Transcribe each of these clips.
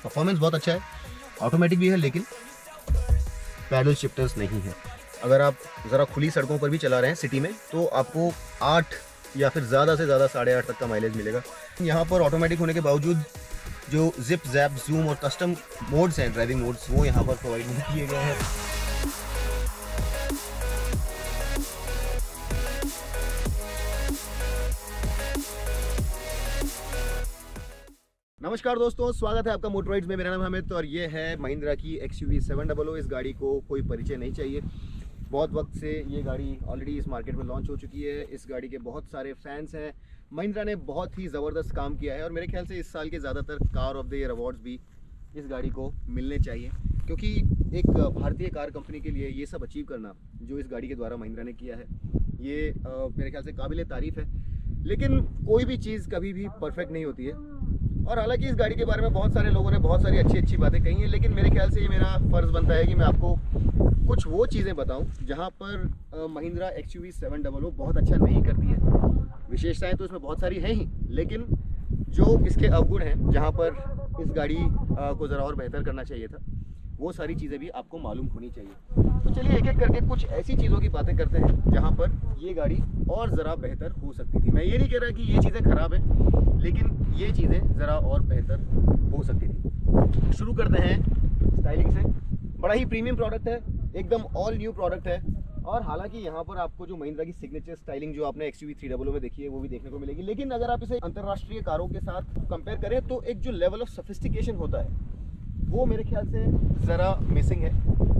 Performance बहुत अच्छा है, ऑटोमेटिक भी है, लेकिन पैडल शिफ्टर्स नहीं है। अगर आप ज़रा खुली सड़कों पर भी चला रहे हैं सिटी में तो आपको 8 या फिर ज़्यादा से ज़्यादा 8.5 तक का माइलेज मिलेगा। यहाँ पर ऑटोमेटिक होने के बावजूद जो जिप, जैप, जूम और कस्टम मोड्स हैं, ड्राइविंग मोड्स, वो यहाँ पर प्रोवाइड नहीं किए गए हैं। नमस्कार दोस्तों, स्वागत है आपका मोटरराइड्स में। मेरा नाम हमिद और ये है महिंद्रा की XUV 700। इस गाड़ी को कोई परिचय नहीं चाहिए, बहुत वक्त से ये गाड़ी ऑलरेडी इस मार्केट में लॉन्च हो चुकी है। इस गाड़ी के बहुत सारे फैंस हैं। महिंद्रा ने बहुत ही ज़बरदस्त काम किया है और मेरे ख्याल से इस साल के ज़्यादातर car of the year awards भी इस गाड़ी को मिलने चाहिए, क्योंकि एक भारतीय कार कंपनी के लिए ये सब अचीव करना जो इस गाड़ी के द्वारा महिंद्रा ने किया है, ये मेरे ख्याल से काबिल तारीफ़ है। लेकिन कोई भी चीज़ कभी भी परफेक्ट नहीं होती है, और हालांकि इस गाड़ी के बारे में बहुत सारे लोगों ने बहुत सारी अच्छी बातें कही हैं, लेकिन मेरे ख्याल से ये मेरा फ़र्ज़ बनता है कि मैं आपको कुछ वो चीज़ें बताऊं जहां पर महिंद्रा XUV 700 बहुत अच्छा नहीं करती है। विशेषताएं तो इसमें बहुत सारी हैं ही, लेकिन जो इसके अवगुण हैं, जहां पर इस गाड़ी को ज़रा और बेहतर करना चाहिए था, वो सारी चीज़ें भी आपको मालूम होनी चाहिए। तो चलिए एक एक करके कुछ ऐसी चीज़ों की बातें करते हैं जहां पर ये गाड़ी और ज़रा बेहतर हो सकती थी। मैं ये नहीं कह रहा कि ये चीज़ें ख़राब हैं, लेकिन ये चीज़ें ज़रा और बेहतर हो सकती थी। शुरू करते हैं स्टाइलिंग से। बड़ा ही प्रीमियम प्रोडक्ट है, एकदम ऑल न्यू प्रोडक्ट है। और हालांकि यहाँ पर आपको जो महिंद्रा की सिग्नेचर स्टाइलिंग जो आपने XUV 300 में देखी है वो भी देखने को मिलेगी, लेकिन अगर आप इसे अंतर्राष्ट्रीय कारों के साथ कंपेयर करें तो एक जो लेवल ऑफ सोफिस्टिकेशन होता है वो मेरे ख्याल से ज़रा मिसिंग है।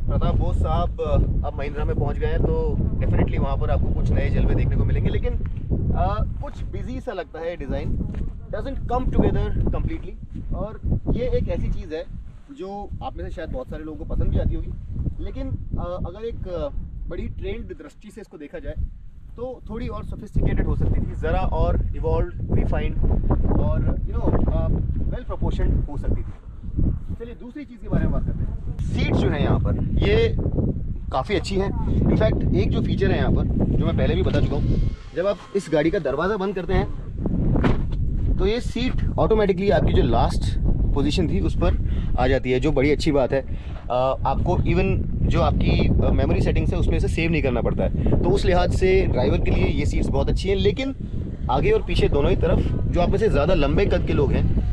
प्रताप बोस साहब अब महिंद्रा में पहुंच गए हैं, तो डेफिनेटली वहां पर आपको कुछ नए जलवे देखने को मिलेंगे, लेकिन कुछ बिजी सा लगता है design, doesn't come together completely. और ये एक ऐसी चीज़ है जो आप में से शायद बहुत सारे लोगों को पसंद भी आती होगी, लेकिन अगर एक बड़ी ट्रेंड दृष्टि से इसको देखा जाए तो थोड़ी और सोफिस्टिकेटेड हो सकती थी, ज़रा और इवॉल्व, रिफाइंड और वेल प्रोपोर्शन्ड हो सकती थी। चलिए दूसरी चीज़ के बारे में बात करते हैं। सीट्स जो है यहाँ पर ये काफ़ी अच्छी हैं। इनफैक्ट एक जो फीचर है यहाँ पर जो मैं पहले भी बता चुका हूँ, जब आप इस गाड़ी का दरवाज़ा बंद करते हैं तो ये सीट ऑटोमेटिकली आपकी जो लास्ट पोजीशन थी उस पर आ जाती है, जो बड़ी अच्छी बात है। आपको इवन जो आपकी मेमोरी सेटिंग्स है उसमें से सेव नहीं करना पड़ता है, तो उस लिहाज से ड्राइवर के लिए ये सीट्स बहुत अच्छी हैं। लेकिन आगे और पीछे दोनों ही तरफ जो आप में से ज़्यादा लंबे कद के लोग हैं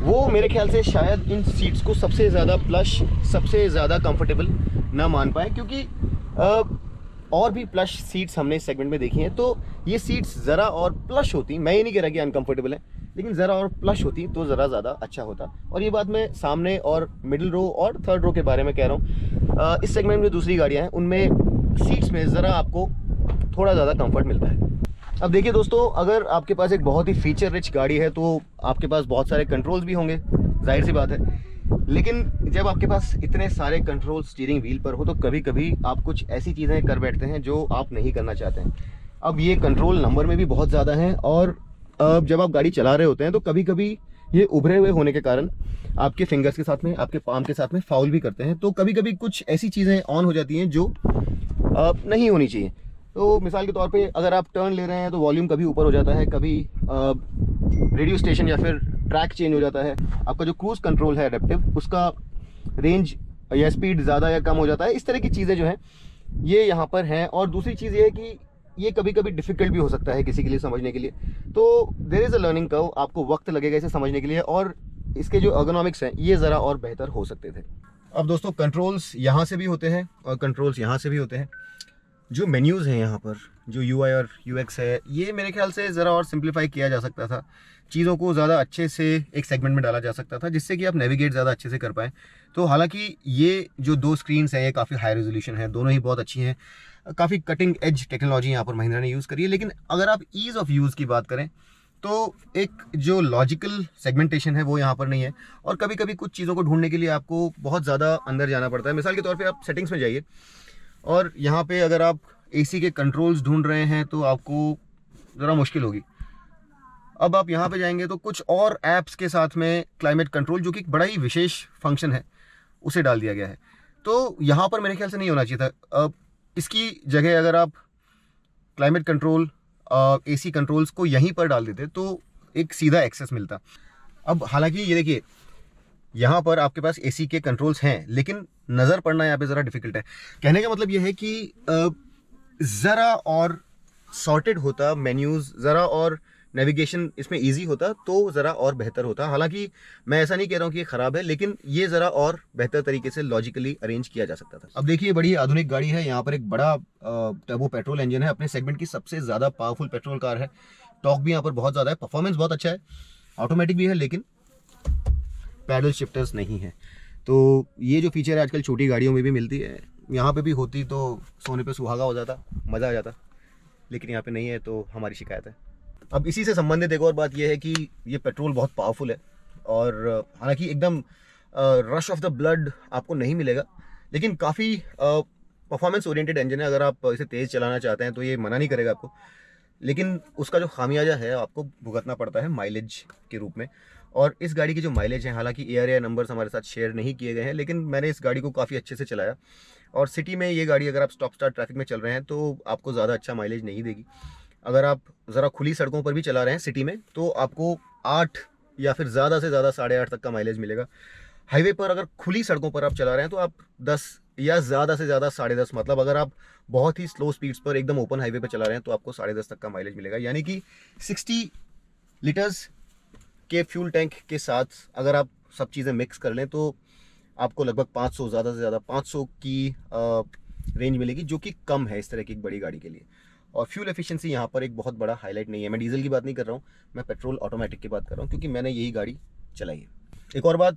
वो मेरे ख्याल से शायद इन सीट्स को सबसे ज़्यादा प्लश, सबसे ज़्यादा कंफर्टेबल ना मान पाए, क्योंकि और भी प्लश सीट्स हमने इस सेगमेंट में देखी हैं। तो ये सीट्स ज़रा और प्लश होती, मैं ये नहीं कह रहा कि अनकंफर्टेबल है, लेकिन ज़रा और प्लश होती तो ज़रा ज़्यादा अच्छा होता। और ये बात मैं सामने और मिडिल रो और थर्ड रो के बारे में कह रहा हूँ। इस सेगमेंट में दूसरी गाड़ियाँ हैं उनमें सीट्स में ज़रा आपको थोड़ा ज़्यादा कंफर्ट मिलता है। अब देखिए दोस्तों, अगर आपके पास एक बहुत ही फीचर रिच गाड़ी है तो आपके पास बहुत सारे कंट्रोल्स भी होंगे, जाहिर सी बात है। लेकिन जब आपके पास इतने सारे कंट्रोल स्टीयरिंग व्हील पर हो तो कभी कभी आप कुछ ऐसी चीज़ें कर बैठते हैं जो आप नहीं करना चाहते हैं। अब ये कंट्रोल नंबर में भी बहुत ज़्यादा हैं, और जब आप गाड़ी चला रहे होते हैं तो कभी कभी ये उभरे हुए होने के कारण आपके फिंगर्स के साथ में, आपके पाम के साथ में फाउल भी करते हैं। तो कभी कभी कुछ ऐसी चीज़ें ऑन हो जाती हैं जो नहीं होनी चाहिए। तो मिसाल के तौर पे अगर आप टर्न ले रहे हैं तो वॉल्यूम कभी ऊपर हो जाता है, कभी रेडियो स्टेशन या फिर ट्रैक चेंज हो जाता है। आपका जो क्रूज़ कंट्रोल है एडेप्टिव, उसका रेंज या स्पीड ज़्यादा या कम हो जाता है। इस तरह की चीज़ें जो हैं ये यहाँ पर हैं। और दूसरी चीज़ ये है कि ये कभी कभी डिफ़िकल्ट भी हो सकता है किसी के लिए समझने के लिए, तो there is a learning curve, आपको वक्त लगेगा इसे समझने के लिए, और इसके जो अर्गोनॉमिक्स हैं ये ज़रा और बेहतर हो सकते थे। अब दोस्तों, कंट्रोल्स यहाँ से भी होते हैं और कंट्रोल्स यहाँ से भी होते हैं। जो मेन्यूज़ हैं यहाँ पर, जो UI और UX है, ये मेरे ख्याल से ज़रा और सिंप्लीफाई किया जा सकता था। चीज़ों को ज़्यादा अच्छे से एक सेगमेंट में डाला जा सकता था जिससे कि आप नेविगेट ज़्यादा अच्छे से कर पाएँ। तो हालांकि ये जो दो स्क्रीन्स हैं ये काफ़ी हाई रेजोल्यूशन है, दोनों ही बहुत अच्छी हैं, काफ़ी कटिंग एज टेक्नोलॉजी यहाँ पर महिंद्रा ने यूज़ करी है। लेकिन अगर आप ईज़ ऑफ यूज़ की बात करें तो एक जो लॉजिकल सेगमेंटेशन है वो यहाँ पर नहीं है, और कभी कभी कुछ चीज़ों को ढूंढने के लिए आपको बहुत ज़्यादा अंदर जाना पड़ता है। मिसाल के तौर पर आप सेटिंग्स में जाइए और यहाँ पे अगर आप AC के कंट्रोल्स ढूंढ रहे हैं तो आपको ज़रा मुश्किल होगी। अब आप यहाँ पे जाएंगे तो कुछ और ऐप्स के साथ में क्लाइमेट कंट्रोल, जो कि बड़ा ही विशेष फंक्शन है, उसे डाल दिया गया है। तो यहाँ पर मेरे ख्याल से नहीं होना चाहिए था। इसकी जगह अगर आप क्लाइमेट कंट्रोल, AC कंट्रोल्स को यहीं पर डाल देते तो एक सीधा एक्सेस मिलता। अब हालांकि ये देखिए, यहाँ पर आपके पास एसी के कंट्रोल्स हैं, लेकिन नज़र पड़ना यहाँ पे ज़रा डिफिकल्ट है। कहने का मतलब ये है कि ज़रा और सॉर्टेड होता मेन्यूज़, ज़रा और नेविगेशन इसमें इजी होता तो ज़रा और बेहतर होता। हालांकि मैं ऐसा नहीं कह रहा हूँ कि ये ख़राब है, लेकिन ये ज़रा और बेहतर तरीके से लॉजिकली अरेंज किया जा सकता था। अब देखिए, बड़ी आधुनिक गाड़ी है। यहाँ पर एक बड़ा टर्बो पेट्रोल इंजन है, अपने सेगमेंट की सबसे ज़्यादा पावरफुल पेट्रोल कार है। टॉर्क भी यहाँ पर बहुत ज़्यादा है, परफॉर्मेंस बहुत अच्छा है, ऑटोमेटिक भी है, लेकिन पैडल शिफ्टर्स नहीं है। तो ये जो फीचर है आजकल छोटी गाड़ियों में भी मिलती है, यहाँ पे भी होती तो सोने पे सुहागा हो जाता, मज़ा आ जाता, लेकिन यहाँ पे नहीं है, तो हमारी शिकायत है। अब इसी से संबंधित एक और बात यह है कि ये पेट्रोल बहुत पावरफुल है, और हालांकि एकदम रश ऑफ द ब्लड आपको नहीं मिलेगा, लेकिन काफ़ी परफॉर्मेंस ओरिएंटेड इंजन है। अगर आप इसे तेज़ चलाना चाहते हैं तो ये मना नहीं करेगा आपको, लेकिन उसका जो खामियाजा है आपको भुगतना पड़ता है माइलेज के रूप में। और इस गाड़ी की जो माइलेज है, हालांकि एआरए नंबर्स हमारे साथ शेयर नहीं किए गए हैं, लेकिन मैंने इस गाड़ी को काफ़ी अच्छे से चलाया, और सिटी में ये गाड़ी अगर आप स्टॉप स्टार्ट ट्रैफिक में चल रहे हैं तो आपको ज़्यादा अच्छा माइलेज नहीं देगी। अगर आप ज़रा खुली सड़कों पर भी चला रहे हैं सिटी में तो आपको 8 या फिर ज़्यादा से ज़्यादा 8.5 तक का माइलेज मिलेगा। हाईवे पर अगर खुली सड़कों पर आप चला रहे हैं तो आप 10 या ज़्यादा से ज़्यादा 10.5, मतलब अगर आप बहुत ही स्लो स्पीड्स पर एकदम ओपन हाईवे पर चला रहे हैं तो आपको 10.5 तक का माइलेज मिलेगा। यानी कि 60 लीटर्स के फ्यूल टैंक के साथ अगर आप सब चीज़ें मिक्स कर लें तो आपको लगभग 500, ज़्यादा से ज़्यादा 500 की रेंज मिलेगी, जो कि कम है इस तरह की एक बड़ी गाड़ी के लिए। और फ्यूल एफिशिएंसी यहाँ पर एक बहुत बड़ा हाईलाइट नहीं है। मैं डीजल की बात नहीं कर रहा हूँ, मैं पेट्रोल ऑटोमेटिक की बात कर रहा हूँ, क्योंकि मैंने यही गाड़ी चलाई है। एक और बात,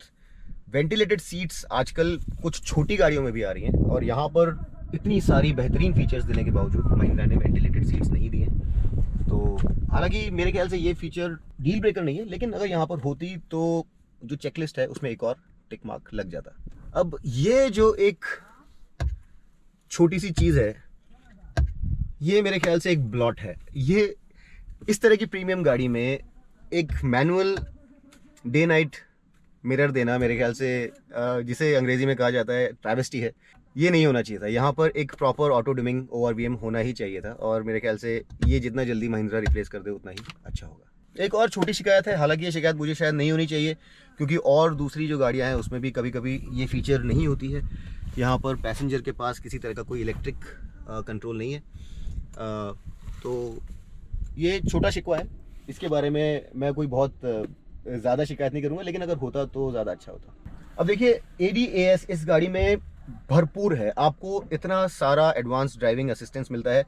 वेंटिलेटेड सीट्स आजकल कुछ छोटी गाड़ियों में भी आ रही हैं, और यहाँ पर इतनी सारी बेहतरीन फीचर्स देने के बावजूद महिंद्रा ने वेंटिलेटेड सीट्स नहीं दी हैं। तो हालांकि मेरे ख्याल से ये फीचर डील ब्रेकर नहीं है, लेकिन अगर यहाँ पर होती तो जो चेकलिस्ट है उसमें एक और टिक मार्क लग जाता। अब ये जो एक छोटी सी चीज़ है, ये मेरे ख्याल से एक ब्लॉट है। ये इस तरह की प्रीमियम गाड़ी में एक मैनुअल डे नाइट मिरर देना मेरे ख्याल से जिसे अंग्रेजी में कहा जाता है ट्रैवेस्टी है। ये नहीं होना चाहिए था। यहाँ पर एक प्रॉपर ऑटो डिमिंग ORVM होना ही चाहिए था, और मेरे ख्याल से ये जितना जल्दी महिंद्रा रिप्लेस कर दे उतना ही अच्छा होगा। एक और छोटी शिकायत है, हालांकि ये शिकायत मुझे शायद नहीं होनी चाहिए, क्योंकि और दूसरी जो गाड़ियाँ हैं उसमें भी कभी कभी ये फीचर नहीं होती है। यहाँ पर पैसेंजर के पास किसी तरह का कोई इलेक्ट्रिक कंट्रोल नहीं है, तो ये छोटा शिकवा है। इसके बारे में मैं कोई बहुत ज़्यादा शिकायत नहीं करूँगा, लेकिन अगर होता तो ज़्यादा अच्छा होता। अब देखिए, ADAS इस गाड़ी में भरपूर है। आपको इतना सारा एडवांस ड्राइविंग असिस्टेंस मिलता है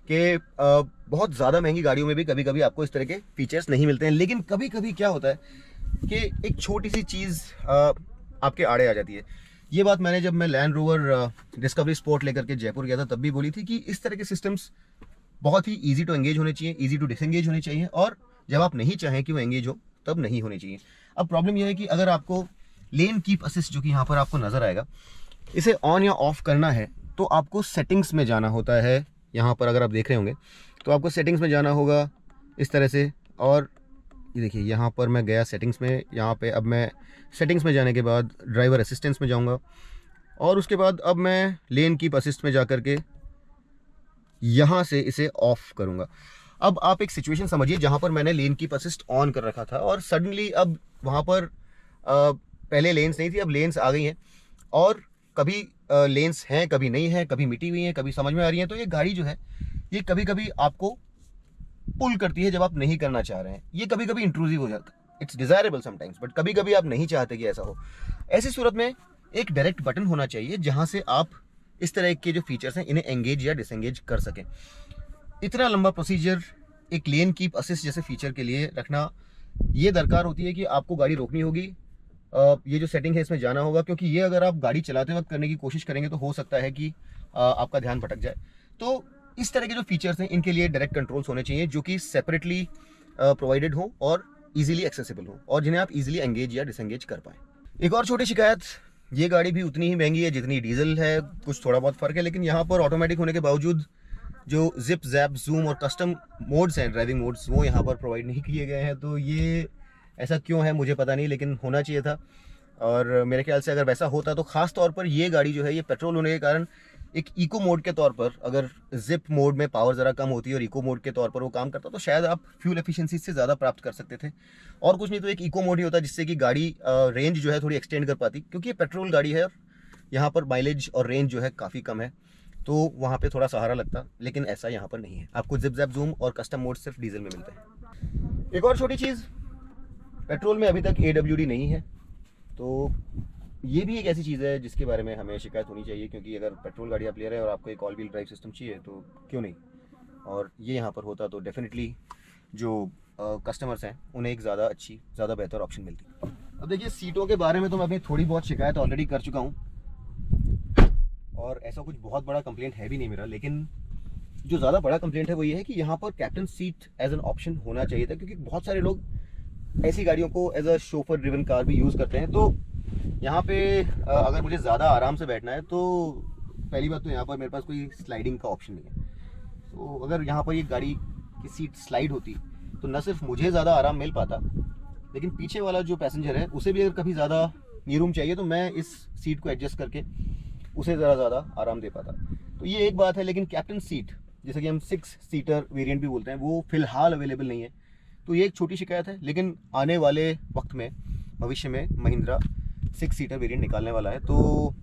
कि बहुत ज़्यादा महंगी गाड़ियों में भी कभी कभी आपको इस तरह के फीचर्स नहीं मिलते हैं। लेकिन कभी कभी क्या होता है कि एक छोटी सी चीज़ आपके आड़े आ जाती है। ये बात मैंने जब मैं लैंड रोवर डिस्कवरी स्पोर्ट लेकर के जयपुर गया था तब भी बोली थी कि इस तरह के सिस्टम्स बहुत ही ईजी टू एंगेज होने चाहिए, ईजी टू डिसएंगेज होने चाहिए, और जब आप नहीं चाहें कि वो एंगेज हो तब नहीं होने चाहिए। अब प्रॉब्लम यह है कि अगर आपको लेन कीप असिस्ट, जो कि यहाँ पर आपको नज़र आएगा, इसे ऑन या ऑफ करना है तो आपको सेटिंग्स में जाना होता है। यहाँ पर अगर आप देख रहे होंगे तो आपको सेटिंग्स में जाना होगा इस तरह से, और ये देखिए यहाँ पर मैं गया सेटिंग्स में। यहाँ पे अब मैं सेटिंग्स में जाने के बाद ड्राइवर असिस्टेंस में जाऊँगा, और उसके बाद अब मैं लेन कीप असिस्ट में जा कर के यहाँ से इसे ऑफ करूँगा। अब आप एक सिचुएशन समझिए जहाँ पर मैंने लेन कीप असिस्ट ऑन कर रखा था, और सडनली अब वहाँ पर पहले लेन्स नहीं थी, अब लेन्स आ गई हैं, और कभी लेन्स हैं, कभी नहीं है, कभी मिटी हुई हैं, कभी समझ में आ रही हैं। तो ये गाड़ी जो है ये कभी कभी आपको पुल करती है जब आप नहीं करना चाह रहे हैं। ये कभी कभी इंट्रूसिव हो जाता है। इट्स डिजायरेबल समटाइम्स, बट कभी कभी आप नहीं चाहते कि ऐसा हो। ऐसी सूरत में एक डायरेक्ट बटन होना चाहिए जहाँ से आप इस तरह के जो फीचर्स हैं इन्हें एंगेज या डिसएंगेज कर सकें। इतना लंबा प्रोसीजर एक लेन कीप असिस्ट जैसे फीचर के लिए रखना, ये दरकार होती है कि आपको गाड़ी रोकनी होगी, ये जो सेटिंग है इसमें जाना होगा, क्योंकि ये अगर आप गाड़ी चलाते वक्त करने की कोशिश करेंगे तो हो सकता है कि आपका ध्यान भटक जाए। तो इस तरह के जो फीचर्स हैं इनके लिए डायरेक्ट कंट्रोल्स होने चाहिए, जो कि सेपरेटली प्रोवाइडेड हो और इजीली एक्सेसिबल हो, और जिन्हें आप इजीली एंगेज या डिसएंगेज कर पाएँ। एक और छोटी शिकायत, ये गाड़ी भी उतनी ही महंगी है जितनी डीजल है, कुछ थोड़ा बहुत फ़र्क है, लेकिन यहाँ पर ऑटोमेटिक होने के बावजूद जो जिप, जैप, जूम और कस्टम मोड्स हैं, ड्राइविंग मोड्स, वो यहाँ पर प्रोवाइड नहीं किए गए हैं। तो ये ऐसा क्यों है मुझे पता नहीं, लेकिन होना चाहिए था। और मेरे ख्याल से अगर वैसा होता तो ख़ास तौर पर ये गाड़ी जो है ये पेट्रोल होने के कारण एक इको मोड के तौर पर अगर जिप मोड में पावर ज़रा कम होती है और इको मोड के तौर पर वो काम करता तो शायद आप फ्यूल एफिशिएंसी से ज़्यादा प्राप्त कर सकते थे। और कुछ नहीं तो एक इको मोड ही होता जिससे कि गाड़ी रेंज जो है थोड़ी एक्सटेंड कर पाती, क्योंकि ये पेट्रोल गाड़ी है और यहाँ पर माइलेज और रेंज जो है काफ़ी कम है, तो वहाँ पे थोड़ा सहारा लगता। लेकिन ऐसा यहाँ पर नहीं है, आपको जिप जैप जूम और कस्टम मोड सिर्फ डीजल में मिलता है। एक और छोटी चीज़, पेट्रोल में अभी तक AWD नहीं है, तो ये भी एक ऐसी चीज़ है जिसके बारे में हमें शिकायत होनी चाहिए, क्योंकि अगर पेट्रोल गाड़ी आप ले रहे हैं और आपको एक ऑल व्हील ड्राइव सिस्टम चाहिए तो क्यों नहीं, और ये यहाँ पर होता तो डेफिनेटली जो कस्टमर्स हैं उन्हें एक ज़्यादा बेहतर ऑप्शन मिलती। अब देखिए, सीटों के बारे में तो मैं अपनी थोड़ी बहुत शिकायत ऑलरेडी कर चुका हूँ और ऐसा कुछ बहुत बड़ा कंप्लेंट है भी नहीं मेरा, लेकिन जो ज़्यादा बड़ा कंप्लेंट है वो ये है कि यहाँ पर captain seat as an option होना चाहिए था, क्योंकि बहुत सारे लोग ऐसी गाड़ियों को as a chauffeur driven car भी यूज़ करते हैं। तो यहाँ पे अगर मुझे ज़्यादा आराम से बैठना है तो पहली बात तो यहाँ पर मेरे पास कोई स्लाइडिंग का ऑप्शन नहीं है। तो अगर यहाँ पर ये गाड़ी की सीट स्लाइड होती तो न सिर्फ मुझे ज़्यादा आराम मिल पाता, लेकिन पीछे वाला जो पैसेंजर है उसे भी अगर कभी ज़्यादा नी रूम चाहिए तो मैं इस सीट को एडजस्ट करके उसे ज़्यादा आराम दे पाता। तो ये एक बात है। लेकिन कैप्टन सीट, जैसे कि हम 6 सीटर वेरिएंट भी बोलते हैं, वो फ़िलहाल अवेलेबल नहीं है, तो ये एक छोटी शिकायत है। लेकिन आने वाले वक्त में, भविष्य में महिंद्रा 6 सीटर वेरिएंट निकालने वाला है, तो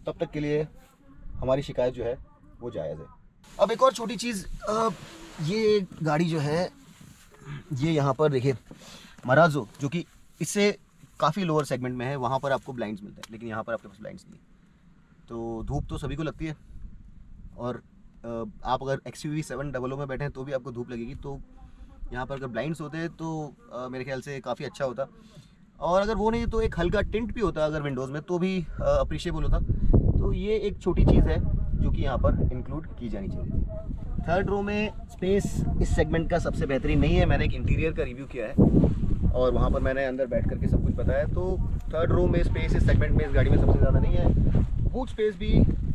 तब तक के लिए हमारी शिकायत जो है वो जायज़ है। अब एक और छोटी चीज़, ये गाड़ी जो है ये यहाँ पर देखिए मराजो, जो कि इससे काफ़ी लोअर सेगमेंट में है, वहाँ पर आपको ब्लाइंड्स मिलते हैं, लेकिन यहाँ पर आपके पास ब्लाइंड्स नहीं है। तो धूप तो सभी को लगती है, और आप अगर XUV 700 में बैठे हैं तो भी आपको धूप लगेगी। तो यहाँ पर अगर ब्लाइंड्स होते हैं तो मेरे ख्याल से काफ़ी अच्छा होता, और अगर वो नहीं तो एक हल्का टिंट भी होता अगर विंडोज़ में, तो भी अप्रिशिएबल होता। तो ये एक छोटी चीज़ है जो कि यहाँ पर इंक्लूड की जानी चाहिए। थर्ड रो में स्पेस इस सेगमेंट का सबसे बेहतरीन नहीं है। मैंने एक इंटीरियर का रिव्यू किया है और वहाँ पर मैंने अंदर बैठ करके सब कुछ बताया। तो थर्ड रो में स्पेस इस सेगमेंट में इस गाड़ी में सबसे ज़्यादा नहीं है। बूट स्पेस भी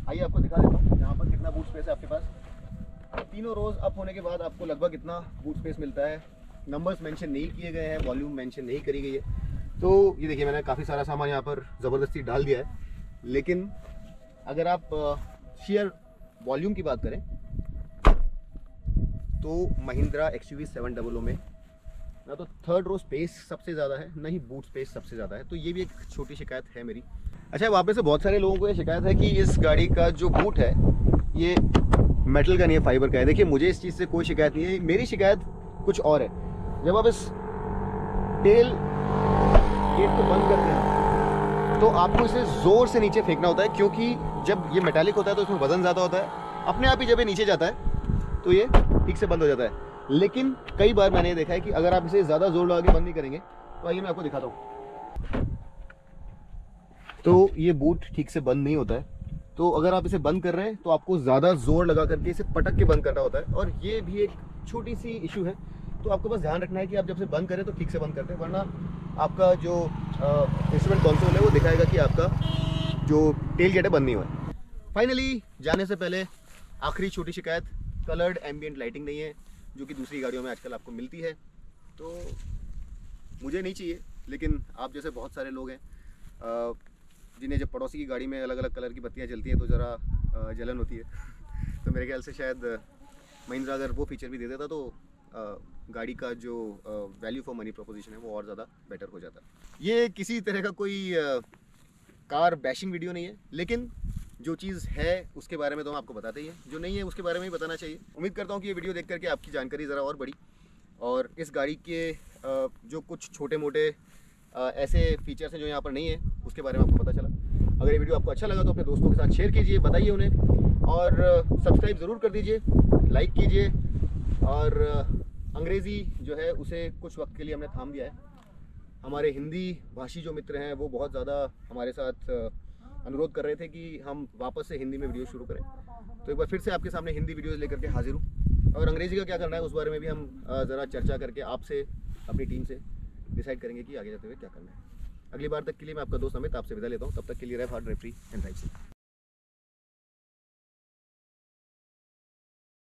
आइए आपको दिखा देता हूँ यहाँ पर कितना बूट स्पेस है आपके पास। तीनों रोज़ अप होने के बाद आपको लगभग इतना बूट स्पेस मिलता है। नंबर्स मेंशन नहीं किए गए हैं, वॉल्यूम मेंशन नहीं करी गई है। तो ये देखिए, मैंने काफ़ी सारा सामान यहाँ पर ज़बरदस्ती डाल दिया है, लेकिन अगर आप शेयर वॉल्यूम की बात करें तो महिंद्रा XUV 700 में ना तो थर्ड रो स्पेस सबसे ज़्यादा है, ना ही बूट स्पेस सबसे ज़्यादा है। तो ये भी एक छोटी शिकायत है मेरी। अच्छा, वहाँ पे से बहुत सारे लोगों को ये शिकायत है कि इस गाड़ी का जो बूट है ये मेटल का नहीं है, फाइबर का है। देखिए, मुझे इस चीज़ से कोई शिकायत नहीं है, मेरी शिकायत कुछ और है। जब आप इस टेल गेट को बंद करते हैं तो आपको इसे ज़ोर से नीचे फेंकना होता है, क्योंकि जब ये मेटालिक होता है तो इसमें वज़न ज़्यादा होता है। अपने आप ही जब ये नीचे जाता है तो ये ठीक से बंद हो जाता है। लेकिन कई बार मैंने देखा है कि अगर आप इसे ज़्यादा जोर लगा के बंद नहीं करेंगे, तो आइए मैं आपको दिखाता हूँ, तो ये बूट ठीक से बंद नहीं होता है। तो अगर आप इसे बंद कर रहे हैं तो आपको ज़्यादा जोर लगा करके इसे पटक के बंद करना होता है, और ये भी एक छोटी सी इशू है। तो आपको बस ध्यान रखना है कि आप जब से बंद करें तो ठीक से बंद करते हैं, वरना आपका जो इंस्ट्रूमेंट कंसोल है वो दिखाएगा कि आपका जो टेल गेट है बंद नहीं हुआ है। फाइनली जाने से पहले आखिरी छोटी शिकायत, कलर्ड एम्बियंट लाइटिंग नहीं है, जो कि दूसरी गाड़ियों में आजकल आपको मिलती है। तो मुझे नहीं चाहिए, लेकिन आप जैसे बहुत सारे लोग हैं जिन्हें जब पड़ोसी की गाड़ी में अलग अलग कलर की बत्तियां जलती हैं तो ज़रा जलन होती है। तो मेरे ख्याल से शायद महिंद्रा अगर वो फीचर भी दे देता तो गाड़ी का जो वैल्यू फॉर मनी प्रोपोजिशन है वो और ज़्यादा बेटर हो जाता। ये किसी तरह का कोई कार बैशिंग वीडियो नहीं है, लेकिन जो चीज़ है उसके बारे में तो हम आपको बताते ही हैं, जो नहीं है उसके बारे में ही बताना चाहिए। उम्मीद करता हूँ कि ये वीडियो देख करके आपकी जानकारी ज़रा और बढ़ी, और इस गाड़ी के जो कुछ छोटे मोटे ऐसे फीचर्स हैं जो यहाँ पर नहीं है उसके बारे में आपको पता चला। अगर ये वीडियो आपको अच्छा लगा तो अपने दोस्तों के साथ शेयर कीजिए, बताइए उन्हें, और सब्सक्राइब ज़रूर कर दीजिए, लाइक कीजिए। और अंग्रेज़ी जो है उसे कुछ वक्त के लिए हमने थाम दिया है। हमारे हिंदी भाषी जो मित्र हैं वो बहुत ज़्यादा हमारे साथ अनुरोध कर रहे थे कि हम वापस से हिंदी में वीडियो शुरू करें, तो एक बार फिर से आपके सामने हिंदी वीडियोज़ लेकर के हाजिर हूँ। और अंग्रेज़ी का क्या करना है उस बारे में भी हम ज़रा चर्चा करके आपसे, अपनी टीम से डिसाइड करेंगे कि आगे जाते हुए क्या करना है। अगली बार तक के लिए मैं आपका दोस्त अमित आपसे विदा लेता हूँ। तब तक के लिए drive hard, drive free and drive safe.